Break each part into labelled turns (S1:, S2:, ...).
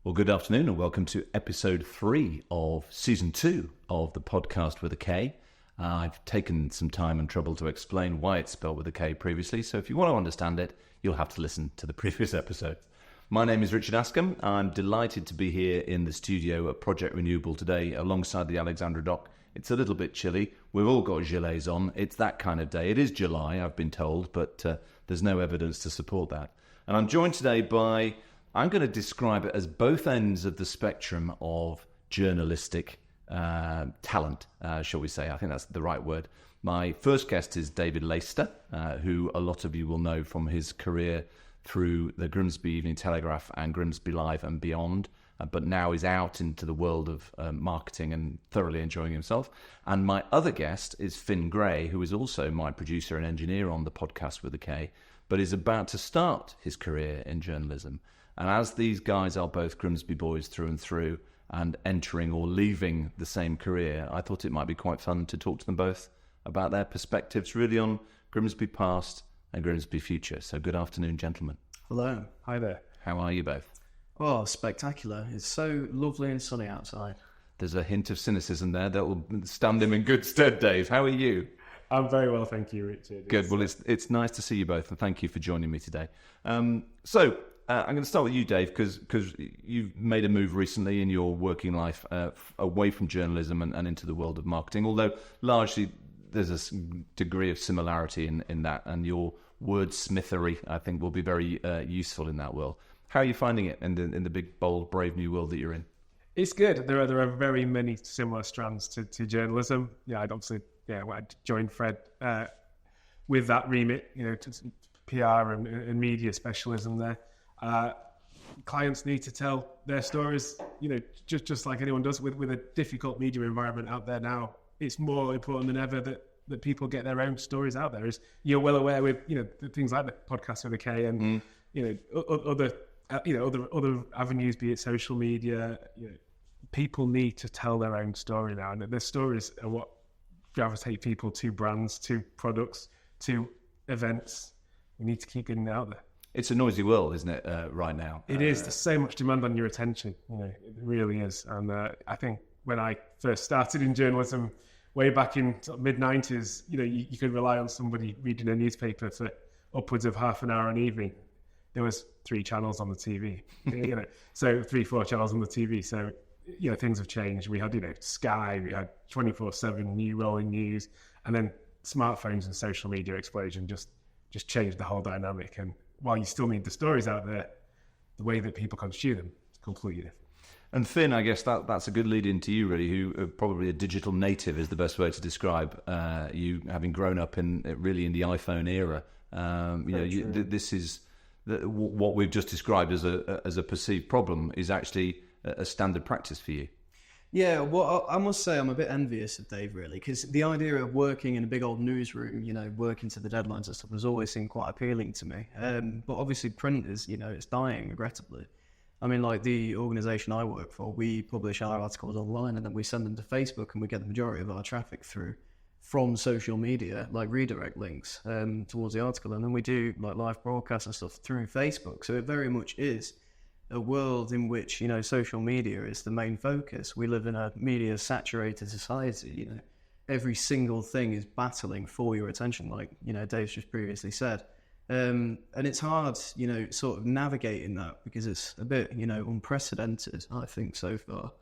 S1: Well, good afternoon and welcome to episode 3 of season 2 of the podcast with a K. I've taken some time and trouble to explain why it's spelled with a K previously, so if you want to understand it, you'll have to listen to the previous episode. My name is Richard Askam. I'm delighted to be here in the studio at Projekt Renewable today alongside the Alexandra Dock. It's a little bit chilly. We've all got gilets on. It's that kind of day. It is July, I've been told, but there's no evidence to support that. And I'm joined today by... I'm going to describe it as both ends of the spectrum of journalistic talent, shall we say. I think that's the right word. My first guest is David Laister, who a lot of you will know from his career through the Grimsby Evening Telegraph and Grimsby Live and beyond, but now is out into the world of marketing and thoroughly enjoying himself. And my other guest is Finn Gray, who is also my producer and engineer on the podcast with a K, but is about to start his career in journalism. And as these guys are both Grimsby boys through and through and entering or leaving the same career, I thought it might be quite fun to talk to them both about their perspectives really on Grimsby past and Grimsby future. So good afternoon, gentlemen.
S2: Hello. Hi there.
S1: How are you both?
S2: Oh, spectacular. It's so lovely and sunny outside.
S1: There's a hint of cynicism there that will stand him in good stead, Dave. How are you?
S3: I'm very well, thank you, Richard.
S1: Good. Well, it's nice to see you both, and thank you for joining me today. I'm going to start with you, Dave, because you've made a move recently in your working life away from journalism and into the world of marketing, although largely there's a degree of similarity in that, and your wordsmithery, I think, will be very useful in that world. How are you finding it in the big, bold, brave new world that you're in?
S3: It's good. There are very many similar strands to journalism. Yeah, I joined Fred with that remit, to PR and media specialism there. Clients need to tell their stories, just like anyone does with a difficult media environment out there now. It's more important than ever that people get their own stories out there. As you're well aware with, things like the podcast with a K and, other avenues, be it social media, people need to tell their own story now. And their stories are what gravitate people to brands, to products, to events. We need to keep getting it out there.
S1: It's a noisy world, isn't it, right now?
S3: It is. There's so much demand on your attention. It really is. And I think when I first started in journalism, way back in mid-90s, you could rely on somebody reading a newspaper for upwards of half an hour an evening. There was 3 channels on the TV, so 3-4 channels on the TV. So, things have changed. We had, Sky, we had 24/7 new rolling news, and then smartphones and social media explosion just changed the whole dynamic. And while you still need the stories out there, the way that people consume them is completely different.
S1: And Finn, I guess that's a good lead into you, really, who are probably a digital native is the best way to describe you, having grown up in the iPhone era. This is what we've just described as a perceived problem is actually a standard practice for you.
S2: Yeah, well, I must say I'm a bit envious of Dave, really, because the idea of working in a big old newsroom, working to the deadlines and stuff has always seemed quite appealing to me. But obviously print is, it's dying, regrettably. I mean, like the organisation I work for, we publish our articles online and then we send them to Facebook and we get the majority of our traffic through from social media, like redirect links towards the article. And then we do like live broadcasts and stuff through Facebook. So it very much is a world in which, social media is the main focus. We live in a media-saturated society, Every single thing is battling for your attention, like, Dave's just previously said. And it's hard, sort of navigating that because it's a bit, unprecedented, I think, so far,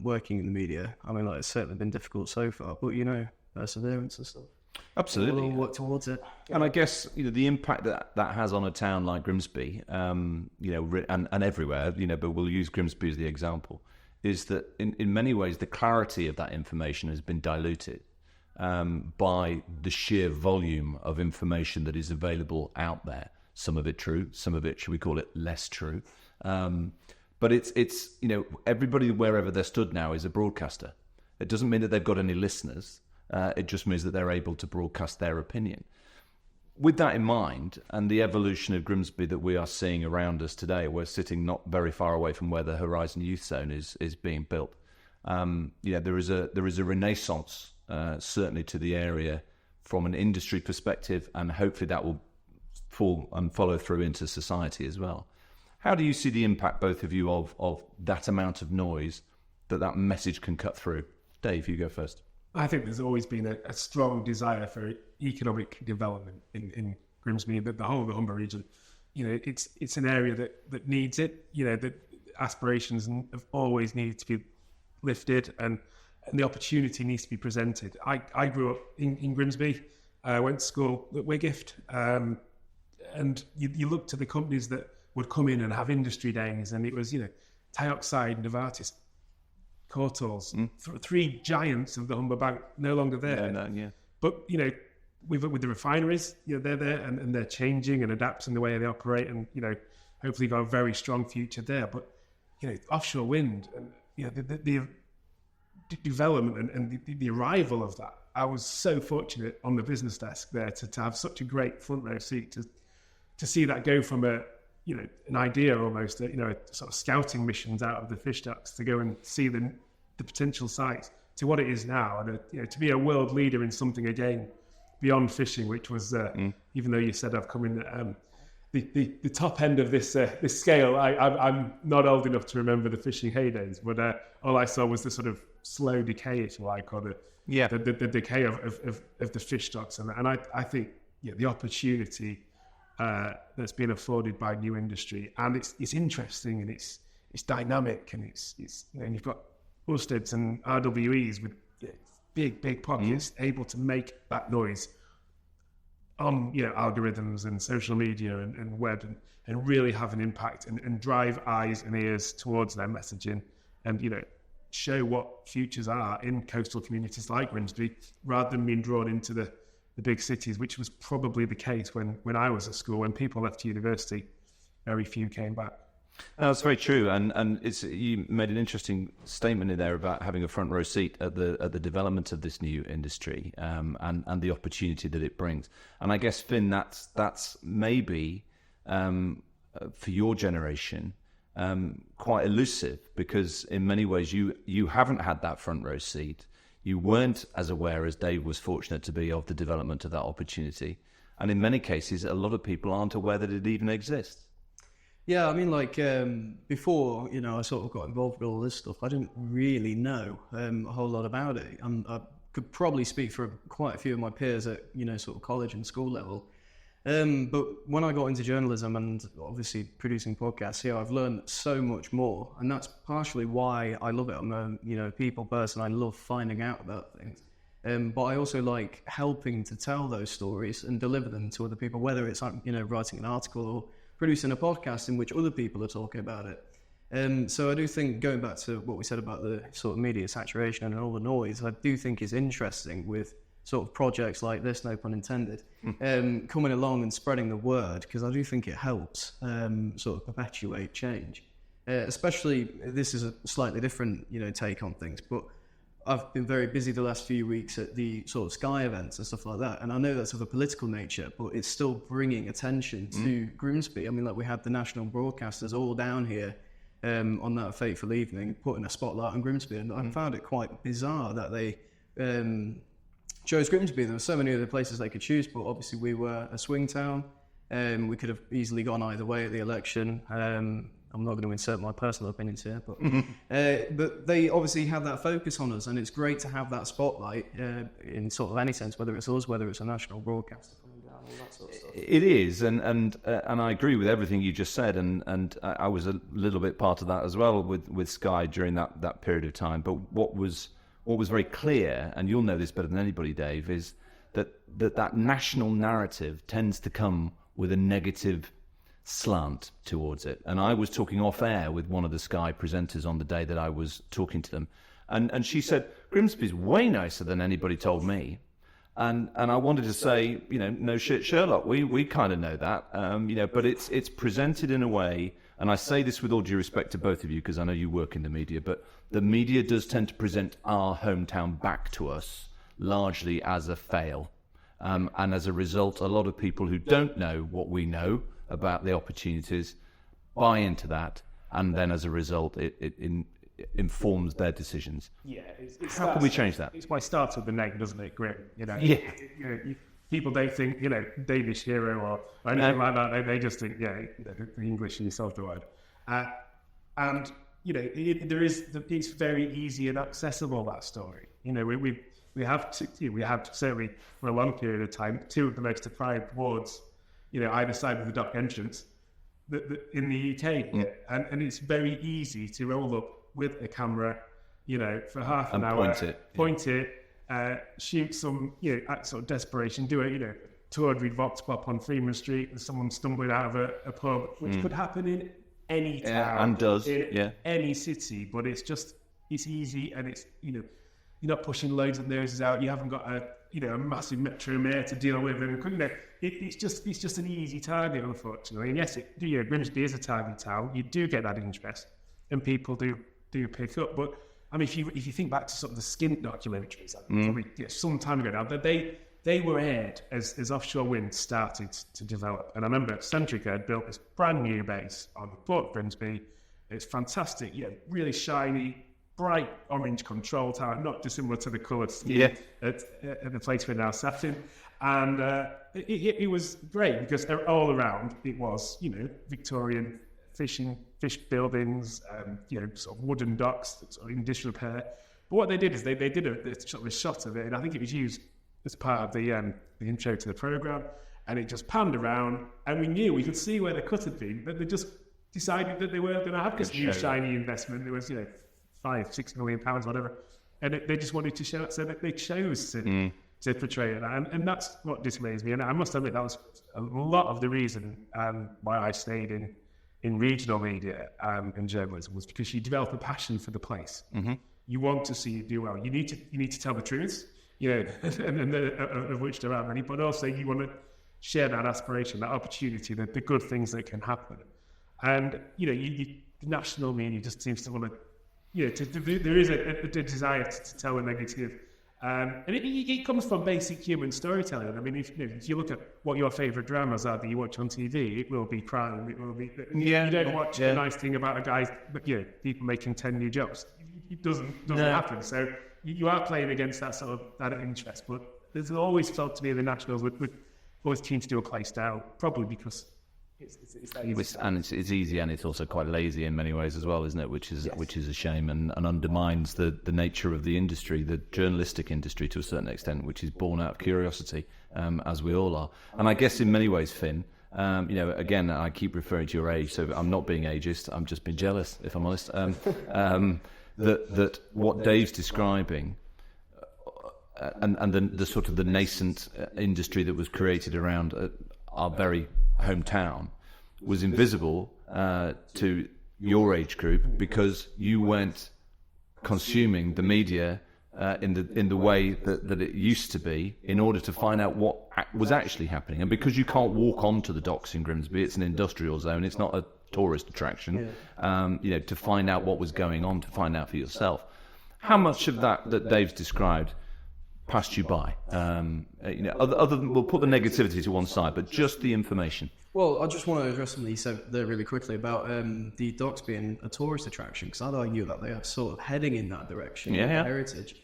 S2: working in the media. I mean, it's certainly been difficult so far, but, perseverance and stuff.
S1: Absolutely.
S2: We'll work towards it.
S1: And I guess, the impact that has on a town like Grimsby, and everywhere, but we'll use Grimsby as the example, is that in many ways the clarity of that information has been diluted by the sheer volume of information that is available out there. Some of it true, some of it, should we call it, less true. But it's everybody wherever they're stood now is a broadcaster. It doesn't mean that they've got any listeners. It just means that they're able to broadcast their opinion. With that in mind, and the evolution of Grimsby that we are seeing around us today, we're sitting not very far away from where the Horizon Youth Zone is being built. There is a renaissance, certainly to the area from an industry perspective, and hopefully that will follow through into society as well. How do you see the impact, both of you, of that amount of noise that message can cut through? Dave, you go first.
S3: I think there's always been a strong desire for economic development in Grimsby, the whole of the Humber region. It's an area that needs it. The aspirations have always needed to be lifted, and the opportunity needs to be presented. I grew up in Grimsby. I went to school at Wigift, and you look to the companies that would come in and have industry days, and it was Tioxide, Novartis, Courtaulds, three giants of the Humber Bank, no longer there. But with the refineries, they're there and they're changing and adapting the way they operate, and hopefully got a very strong future there. But offshore wind and the development and the arrival of that, I was so fortunate on the business desk there to have such a great front row seat to see that go from an idea almost, a sort of scouting missions out of the fish docks to go and see the potential sites to what it is now, and to be a world leader in something again beyond fishing, which was even though you said I've come in the top end of this scale. I'm not old enough to remember the fishing heydays, but all I saw was the sort of slow decay, if you like, or the decay of the fish stocks, and I think the opportunity that's been afforded by new industry, and it's interesting and it's dynamic, and and you've got Ulsteds and RWEs with big pockets able to make that noise on algorithms and social media and web and really have an impact and drive eyes and ears towards their messaging, and show what futures are in coastal communities like Grimsby, rather than being drawn into the big cities, which was probably the case when I was at school. When people left university, very few came back.
S1: That's very true, and you made an interesting statement in there about having a front row seat at the development of this new industry, and the opportunity that it brings. And I guess, Finn, that's maybe for your generation quite elusive, because in many ways you haven't had that front row seat. You weren't as aware as Dave was fortunate to be of the development of that opportunity, and in many cases, a lot of people aren't aware that it even exists.
S2: Yeah, I mean, before, I sort of got involved with all this stuff, I didn't really know a whole lot about it. I could probably speak for quite a few of my peers at, sort of college and school level. But when I got into journalism and obviously producing podcasts, I've learned so much more. And that's partially why I love it. I'm a, people person. I love finding out about things. But I also like helping to tell those stories and deliver them to other people, whether it's, writing an article or producing a podcast in which other people are talking about it. So I do think, going back to what we said about the sort of media saturation and all the noise, I do think is interesting with sort of projects like this, no pun intended, coming along and spreading the word, because I do think it helps sort of perpetuate change. Especially, this is a slightly different, take on things, but I've been very busy the last few weeks at the sort of Sky events and stuff like that, and I know that's of a political nature, but it's still bringing attention to Grimsby. I mean, we had the national broadcasters all down here on that fateful evening, putting a spotlight on Grimsby, and I found it quite bizarre that they chose Grimsby. There were so many other places they could choose, but obviously we were a swing town. We could have easily gone either way at the election. I'm not going to insert my personal opinions here, but they obviously have that focus on us, and it's great to have that spotlight in sort of any sense, whether it's us, whether it's a national broadcaster coming down, all that sort of stuff.
S1: It is, and I agree with everything you just said, and I was a little bit part of that as well with Sky during that period of time. But what was very clear, and you'll know this better than anybody, Dave, is that national narrative tends to come with a negative slant towards it. And I was talking off air with one of the Sky presenters on the day that I was talking to them, and she said, Grimsby's way nicer than anybody told me. And I wanted to say, no shit, Sherlock, we kind of know that, but it's presented in a way, and I say this with all due respect to both of you, because I know you work in the media, but the media does tend to present our hometown back to us largely as a fail. And as a result, a lot of people who don't know what we know about the opportunities buy into that, and then as a result, it informs their decisions.
S3: Yeah,
S1: How can we change that?
S3: It's why it starts with the neg, doesn't it, Grim?
S1: Yeah.
S3: people don't think, Danish hero or anything like that. They just think, the English is self-derived. And, it's very easy and accessible, that story. We have certainly for a long period of time, two of the most deprived wards, either side of the dock entrance in the UK. Yeah. And it's very easy to roll up with a camera, for half an hour, point it, shoot some, act sort of desperation, do a, 200 vox pop on Freeman Street with someone stumbling out of a pub, which could happen in any town,
S1: and does,
S3: any city, but it's easy, and it's, you're not pushing loads of noses out. You haven't got a massive metro mayor to deal with, and it's just an easy target, unfortunately. And yes, Grimsby is a target town. You do get that interest, and people do pick up. But I mean, if you think back to sort of the Skint documentaries, probably some time ago now, that they were aired as offshore wind started to develop. And I remember Centrica had built this brand new base on Port Grimsby. It's fantastic, really shiny, bright orange control tower, not dissimilar to the colour scheme at the place we're now sat in. And it was great because all around it was, Victorian fish buildings, sort of wooden docks, sort of in disrepair. But what they did is they did a sort of a shot of it, and I think it was used as part of the intro to the programme, and it just panned around, and we could see where the cut had been, but they just decided that they weren't going to have this new shiny investment. There was, £5-6 million, whatever, and they just wanted to show it, so that they chose to portray it, and that's what dismays me. And I must admit that was a lot of the reason why I stayed in regional media and journalism, was because you develop a passion for the place. You want to see it do well. You need to tell the truth, and of which there are many, but also you want to share that aspiration, that opportunity, the good things that can happen. And the national media just seems to want to. There is a desire to tell a negative, and it comes from basic human storytelling. I mean, if you look at what your favourite dramas are that you watch on TV, it will be crime. It will be. You don't watch a nice thing about a guy, people making 10 new jobs. It doesn't happen. So you are playing against that sort of that interest. But there's always felt to me the Nationals would always keen to do a place down, probably because. It's that easy.
S1: And it's easy, and it's also quite lazy in many ways as well, isn't it? Which is a shame, and undermines the nature of the industry, the journalistic industry to a certain extent, which is born out of curiosity, as we all are. And I guess in many ways, Finn, again, I keep referring to your age, so I'm not being ageist. I'm just being jealous, if I'm honest. That what Dave's describing, and the sort of the nascent industry that was created around our very hometown was invisible to your age group, because you weren't consuming the media in the way that it used to be, in order to find out what was actually happening. And because you can't walk onto the docks in Grimsby, it's an industrial zone, it's not a tourist attraction, to find out what was going on, to find out for yourself. How much of that Dave's described passed you by? Other than, we'll put the negativity to one side, but just the information.
S2: Well, I just want to address something you said there really quickly about the docks being a tourist attraction, because I'd argue that they are sort of heading in that direction, heritage,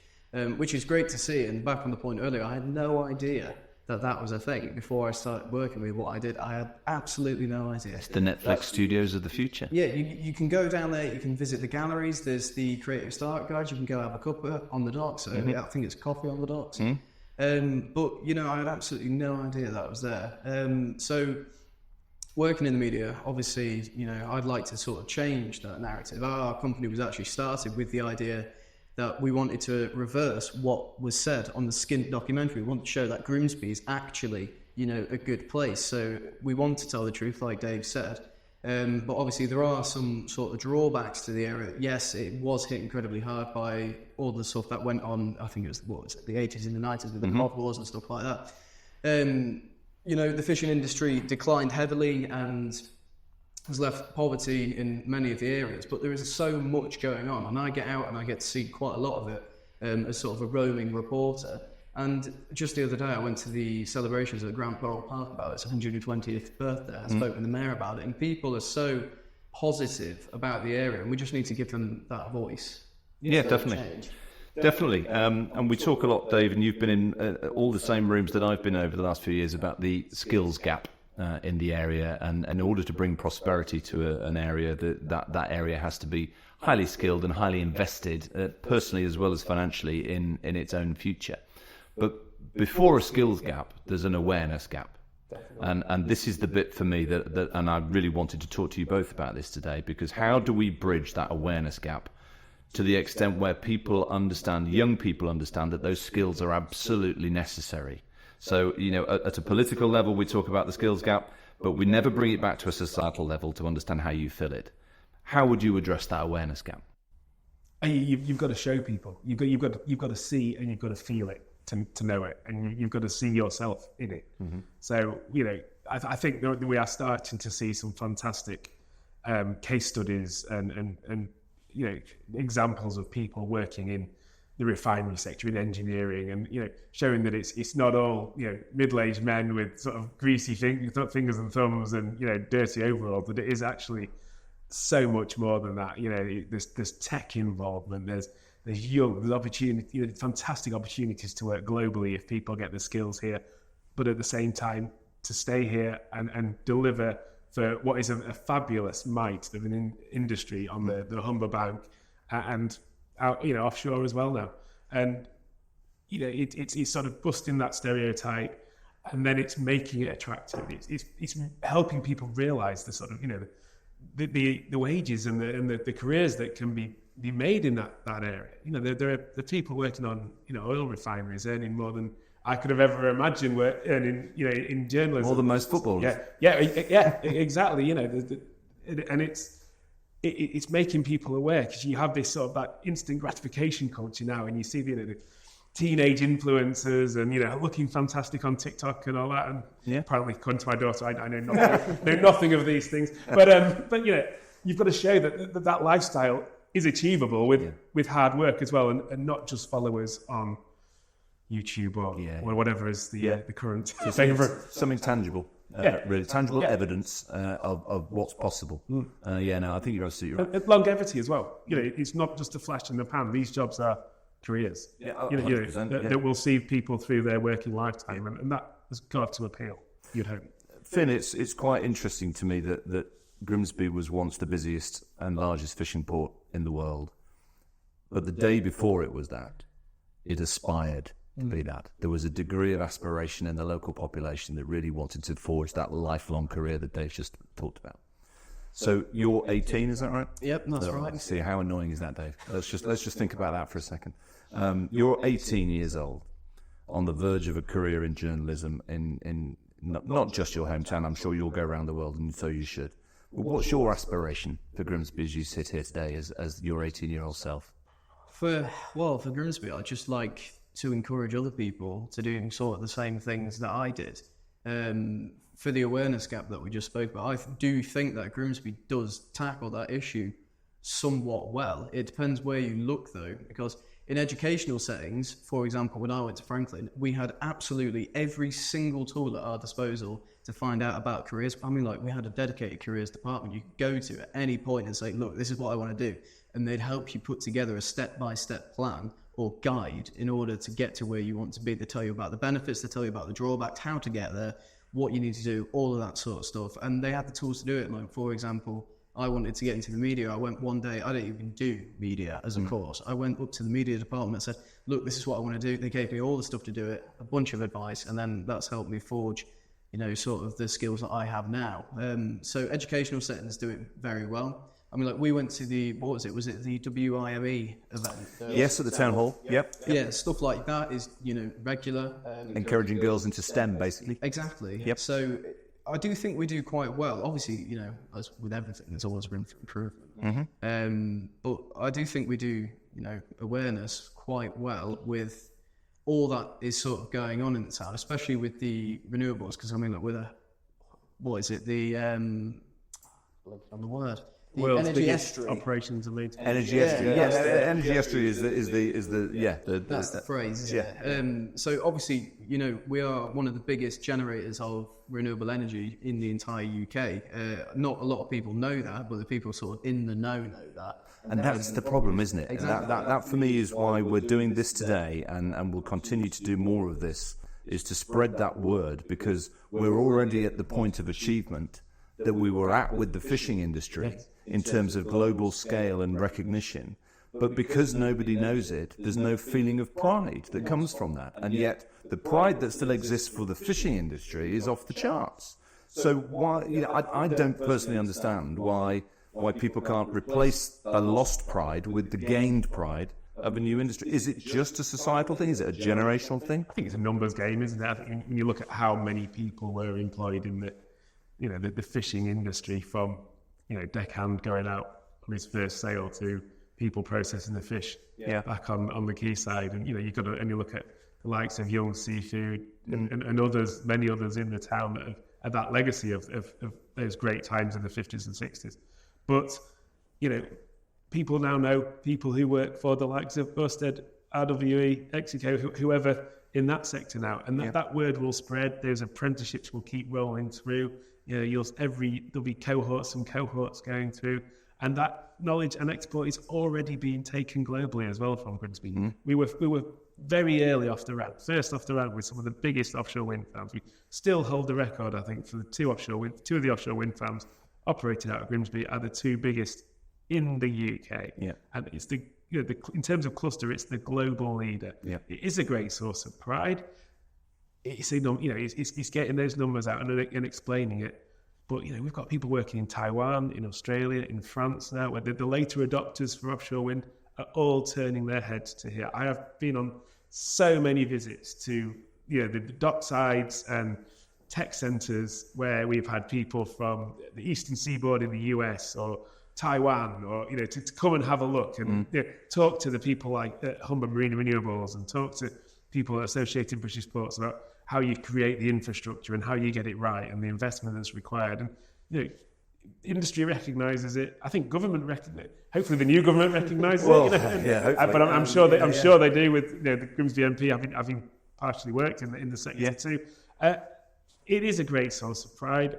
S2: which is great to see. And back on the point earlier, I had no idea that was a thing before I started working with what I did. I had absolutely no idea.
S1: It's the Netflix studios of the future.
S2: Yeah, you can go down there, you can visit the galleries, there's the Creative Start Guide, you can go have a cuppa on the docks, I think it's coffee on the docks. But, I had absolutely no idea that was there. So working in the media, obviously, I'd like to sort of change that narrative. Our company was actually started with the idea that we wanted to reverse what was said on the Skint documentary. We want to show that Grimsby is actually, a good place. So we want to tell the truth, like Dave said. But obviously there are some sort of drawbacks to the area. Yes, it was hit incredibly hard by all the stuff that went on, I think it was, the 80s and the 90s with the cod wars and stuff like that. The fishing industry declined heavily and has left poverty in many of the areas, but there is so much going on, and I get out and I get to see quite a lot of it as sort of a roaming reporter. And just the other day I went to the celebrations at Grand Coral Park about its 120th birthday. I spoke with the mayor about it, and people are so positive about the area, and we just need to give them that voice.
S1: Yeah, definitely.
S2: Change.
S1: Definitely. And we talk a lot, Dave, and you've been in all the same rooms that I've been over the last few years about the skills gap in the area. And in order to bring prosperity to an area, that area has to be highly skilled and highly invested, personally as well as financially, in its own future. But before a skills gap, there's an awareness gap. And this is the bit for me that and I really wanted to talk to you both about this today, because how do we bridge that awareness gap to the extent where people understand, young people understand, that those skills are absolutely necessary? So, at a political level, we talk about the skills gap, but we never bring it back to a societal level to understand how you fill it. How would you address that awareness gap?
S3: You've got to show people. You've got to see and you've got to feel it to know it, and you've got to see yourself in it. Mm-hmm. So, I think that we are starting to see some fantastic case studies and examples of people working in the refinery sector, in engineering, and showing that it's not all middle-aged men with sort of greasy fingers and thumbs and dirty overalls. That it is actually so much more than that. There's tech involvement. There's opportunity, fantastic opportunities to work globally if people get the skills here, but at the same time to stay here and deliver for what is a fabulous mite of an industry on the Humber Bank and out, offshore as well now. And it's sort of busting that stereotype, and then it's making it attractive. It's helping people realise the sort of the wages and the careers that can be made in that area. There are people working on oil refineries earning more than I could have ever imagined earning in journalism.
S1: More than most footballers.
S3: Yeah, exactly. And it's making people aware, because you have this sort of that instant gratification culture now, and you see the teenage influencers and looking fantastic on TikTok and all that. And apparently, according to my daughter, I know nothing, know nothing of these things. But you've got to show that lifestyle is achievable with hard work as well, and not just followers on YouTube or whatever is the current favourite.
S1: Something tangible, really tangible evidence of what's possible. I think you're absolutely right.
S3: And longevity as well. It's not just a flash in the pan. These jobs are careers. That will see people through their working lifetime, and that has got to appeal, you'd hope.
S1: Finn, it's quite interesting to me that Grimsby was once the busiest and largest fishing port in the world, but the day before it was that, it aspired to be that. There was a degree of aspiration in the local population that really wanted to forge that lifelong career that Dave just talked about. So you're 18, is that right?
S2: Yep, that's right.
S1: See, how annoying is that, Dave? Let's just think about that for a second. You're 18 years old, on the verge of a career in journalism in not just your hometown. I'm sure you'll go around the world, and so you should. But what's your aspiration for Grimsby as you sit here today as your 18-year-old self?
S2: For Grimsby, I'd just like to encourage other people to do sort of the same things that I did. For the awareness gap that we just spoke about, I do think that Grimsby does tackle that issue somewhat well. It depends where you look, though, because in educational settings, for example, when I went to Franklin, we had absolutely every single tool at our disposal to find out about careers. I mean, we had a dedicated careers department you could go to at any point and say, look, this is what I want to do. And they'd help you put together a step-by-step plan or guide in order to get to where you want to be. They tell you about the benefits, they tell you about the drawbacks, how to get there, what you need to do, all of that sort of stuff. And they had the tools to do it. Like, for example, I wanted to get into the media. I went one day, I didn't even do media as a course. I went up to the media department and said, look, this is what I want to do. They gave me all the stuff to do it, a bunch of advice, and then that's helped me forge, sort of the skills that I have now. So educational settings do it very well. I mean, we went to the, what was it? Was it the WIME event?
S1: Yes, at the town hall. Yep.
S2: Yeah, stuff like that is, regular.
S1: Encouraging girls into STEM, basically.
S2: Exactly.
S1: Yep.
S2: So I do think we do quite well. Obviously, as with everything, there's always room for improvement.
S1: Mm-hmm.
S2: But I do think we do, awareness quite well with all that is sort of going on in the town, especially with the renewables. Because with what is it? The on the word.
S3: world's
S2: energy
S3: biggest
S2: estuary.
S3: operations and maintenance.
S1: Energy estuary. Yes, energy estuary is
S2: That's the phrase, isn't it? So obviously, we are one of the biggest generators of renewable energy in the entire UK. Not a lot of people know that, but the people sort of in the know that.
S1: And that's the problem, isn't it?
S2: Exactly.
S1: That for me is why we're doing this today, and we'll continue to do more of this, is to spread that word, because we're already at the point of achievement that we were at with the fishing industry in terms of global scale and recognition. But because nobody knows it, there's no feeling of pride that comes from that. And yet the pride that still exists for the fishing industry is off the charts. So why, I don't personally understand why people can't replace a lost pride with the gained pride of a new industry. Is it just a societal thing? Is it a generational thing?
S3: I think it's a numbers game, isn't it? I think when you look at how many people were employed in the fishing industry, from deckhand going out on his first sail to people processing the fish back on the quayside, and you look at the likes of Young Seafood and others, many others in the town that have that legacy of those great times in the 50s and 60s. But people now know people who work for the likes of Ørsted, RWE, Exico, whoever in that sector now, and that word will spread. Those apprenticeships will keep rolling through. There'll be cohorts and cohorts going through, and that knowledge and export is already being taken globally as well from Grimsby. Mm-hmm. We were very early off the ramp, first off the ramp with some of the biggest offshore wind farms. We still hold the record, I think, for the two of the offshore wind farms operated out of Grimsby are the two biggest in the UK. Yeah. And it's in terms of cluster, it's the global leader. Yeah. It is a great source of pride. It's getting those numbers out and explaining it. But we've got people working in Taiwan, in Australia, in France now, where the later adopters for offshore wind are all turning their heads to here. I have been on so many visits to the docksides and tech centres where we've had people from the eastern seaboard in the US or Taiwan, or to come and have a look and talk to the people like Humber Marine Renewables, and talk to people at Associated British Ports about how you create the infrastructure and how you get it right and the investment that's required. And industry recognises it. I think government recognises it. Hopefully the new government recognises it. But I'm sure they do with the Grimsby MP having partially worked in the sector too. It is a great source of pride.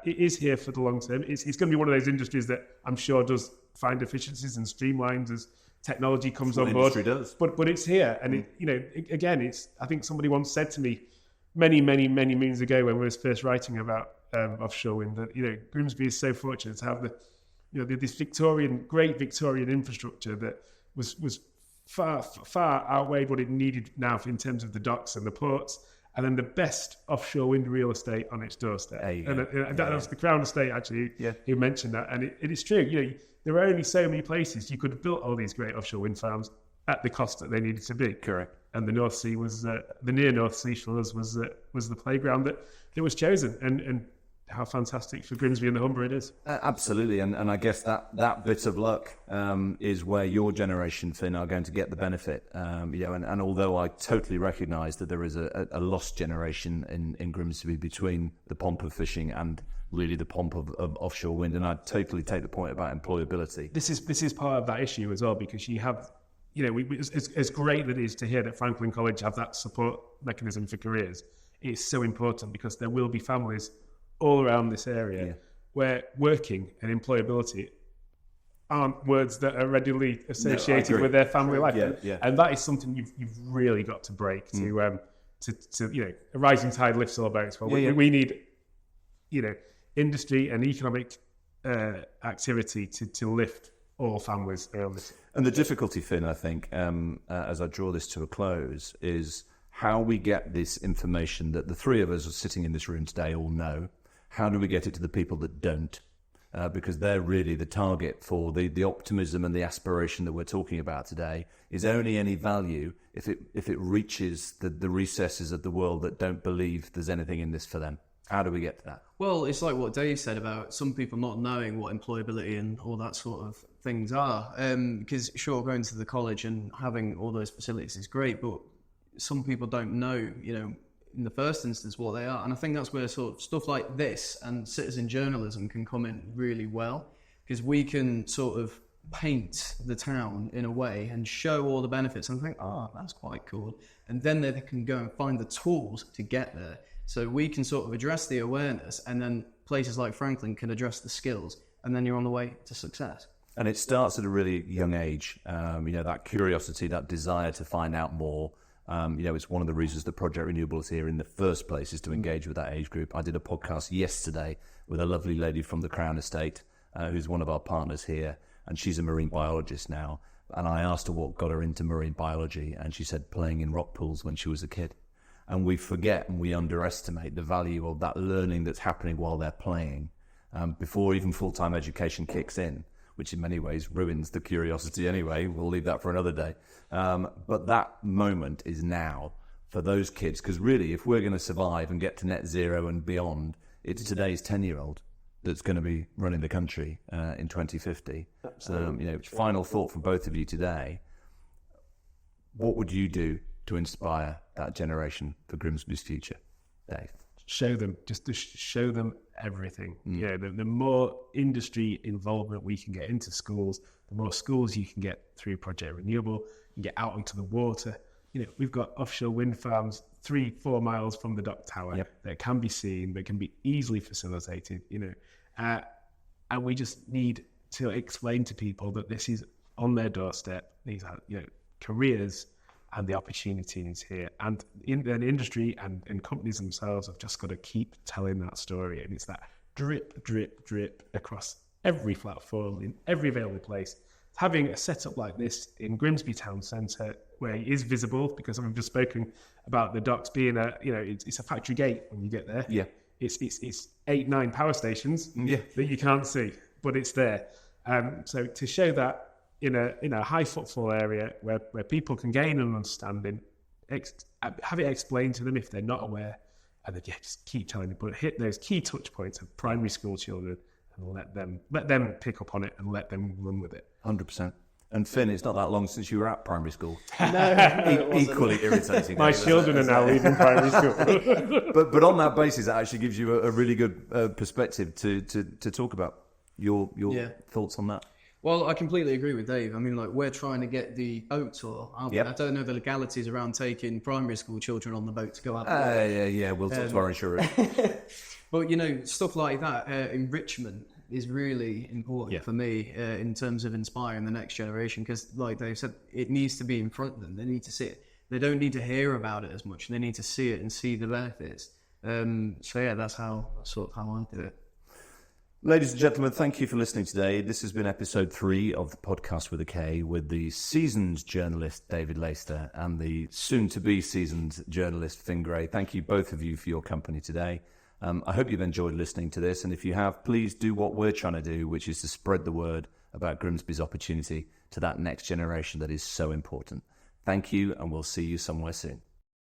S3: It is here for the long term. It's going to be one of those industries that I'm sure does find efficiencies and streamlines as technology comes on board.
S1: Industry does.
S3: But it's here, and I think somebody once said to me many moons ago when we was first writing about offshore wind that Grimsby is so fortunate to have this great Victorian infrastructure that was far outweighed what it needed now in terms of the docks and the ports. And then the best offshore wind real estate on its doorstep. That was the Crown Estate, actually, who mentioned that. And it is true. There are only so many places you could have built all these great offshore wind farms at the cost that they needed to be.
S1: Correct.
S3: And the North Sea was, the near North Sea for us was the playground that was chosen. And how fantastic for Grimsby and the Humber it is.
S1: Absolutely, and I guess that bit of luck is where your generation, Finn, are going to get the benefit. And although I totally recognise that there is a lost generation in Grimsby between the pomp of fishing and really the pomp of offshore wind, and I totally take the point about employability.
S3: This is part of that issue as well, because you have, it's great that it is to hear that Franklin College have that support mechanism for careers. It's so important, because there will be families all around this area where working and employability aren't words that are readily associated with their family life. And that is something you've really got to break to a rising tide lifts all boats. Well, we need industry and economic activity to lift all families around this.
S1: And the difficulty, Finn, I think, as I draw this to a close, is how we get this information that the three of us are sitting in this room today all know. How do we get it to the people that don't? Because they're really the target for the optimism and the aspiration that we're talking about today is only any value if it reaches the recesses of the world that don't believe there's anything in this for them. How do we get to that?
S2: Well, it's like what Dave said about some people not knowing what employability and all that sort of things are. Because sure, going to the college and having all those facilities is great, but some people don't know, in the first instance what they are. And I think that's where sort of stuff like this and citizen journalism can come in really well, because we can sort of paint the town in a way and show all the benefits and think, that's quite cool. And then they can go and find the tools to get there. So we can sort of address the awareness, and then places like Franklin can address the skills, and then you're on the way to success.
S1: And it starts at a really young age. That curiosity, that desire to find out more. It's one of the reasons that Project Renewable is here in the first place, is to engage with that age group. I did a podcast yesterday with a lovely lady from the Crown Estate, who's one of our partners here, and she's a marine biologist now. And I asked her what got her into marine biology, and she said playing in rock pools when she was a kid. And we forget and we underestimate the value of that learning that's happening while they're playing, before even full-time education kicks in, which in many ways ruins the curiosity anyway. We'll leave that for another day. But that moment is now for those kids, because really, if we're going to survive and get to net zero and beyond, it's today's 10-year-old that's going to be running the country in 2050. Final thought from both of you today. What would you do to inspire that generation for Grimsby's future? Dave?
S3: Show them everything. Yeah, the more industry involvement we can get into schools, the more schools you can get through Project Renewable, and get out onto the water. We've got offshore wind farms 3-4 miles from the dock tower that can be seen, that can be easily facilitated. And we just need to explain to people that this is on their doorstep. These are careers, and the opportunity is here. And in the industry and companies themselves have just got to keep telling that story. And it's that drip, drip, drip across every platform, in every available place. Having a setup like this in Grimsby Town Centre, where it is visible, because I've just spoken about the docks being it's a factory gate when you get there.
S1: Yeah.
S3: It's 8-9 power stations that you can't see, but it's there. So to show that in a high footfall area where people can gain an understanding, have it explained to them if they're not aware, and then just keep telling them, but hit those key touch points of primary school children and let them pick up on it and let them run with it.
S1: 100%. And Finn, it's not that long since you were at primary school.
S2: No,
S1: Equally irritating.
S3: My children are now leaving primary school.
S1: But on that basis, it actually gives you a really good perspective to talk about your thoughts on that.
S2: Well, I completely agree with Dave. I mean, we're trying to get the boat tour. I don't know the legalities around taking primary school children on the boat to go out.
S1: We'll talk to our insurers.
S2: But, stuff like that, enrichment is really important for me in terms of inspiring the next generation, because, like Dave said, it needs to be in front of them. They need to see it. They don't need to hear about it as much. They need to see it and see the benefits. That's how I do it.
S1: Ladies and gentlemen, thank you for listening today. This has been episode 3 of the Podcast with a K, with the seasoned journalist David Laister and the soon-to-be seasoned journalist Finn Gray. Thank you, both of you, for your company today. I hope you've enjoyed listening to this, and if you have, please do what we're trying to do, which is to spread the word about Grimsby's opportunity to that next generation that is so important. Thank you, and we'll see you somewhere soon.